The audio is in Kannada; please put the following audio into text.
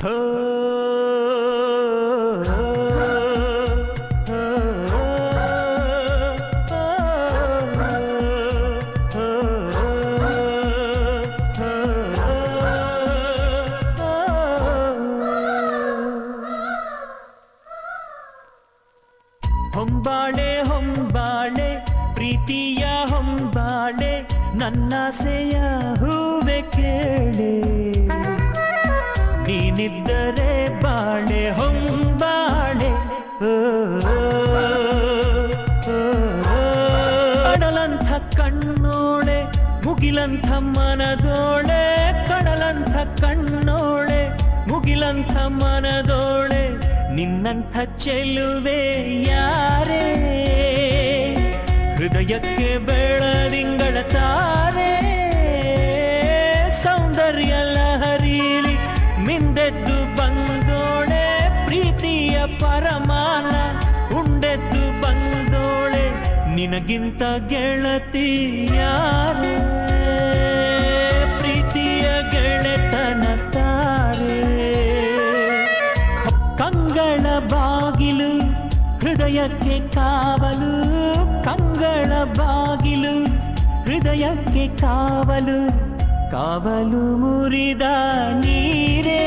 ಹೋ ಹೊಂಬಾಳೆ ಹೊಂಬಾಳೆ ಪ್ರೀತಿಯ ಹೊಂಬಾಳೆ ನನ್ನಾಸೆಯ ಹೂವೆ ಕೇಳೆ ನೀನಿದ್ದರೆ ಬಾಳೆ ಹೊಂಬಾಳೆ ಕಡಲಂಥ ಕಣ್ಣೋಳೆ ಮುಗಿಲಂಥ ಮನದೋಳೆ ಕಡಲಂಥ ಕಣ್ಣೋಳೆ ಮುಗಿಲಂಥ ಮನದೋಳೆ ನಿನ್ನಂಥ ಚೆಲುವೆ ಯಾರೇ ಹೃದಯಕ್ಕೆ ಬೆಳದಿಂಗಳ ತಾರೆ ಸೌಂದರ್ಯ ಲಹರೀಲಿ ಮಿಂದೆದ್ದು ಬಂದೋಳೆ ಪ್ರೀತಿಯ ಪರಮಾನ ಉಂಡೆದ್ದು ಬಂದೋಳೆ ನಿನಗಿಂತ ಗೆಳತಿ ಯಾರೇ ಪ್ರೀತಿಯ ಗೆಳೆತನ ತಾರೆ ಕಂಗಳ ಬಾಗಿಲು ಹೃದಯಕ್ಕೆ ಕಾವಲು ಕಂಗಳ ಬಾಗಿಲು ಹೃದಯಕ್ಕೆ ಕಾವಲು ಕಾವಲು ಮುರಿದ ನೀರೇ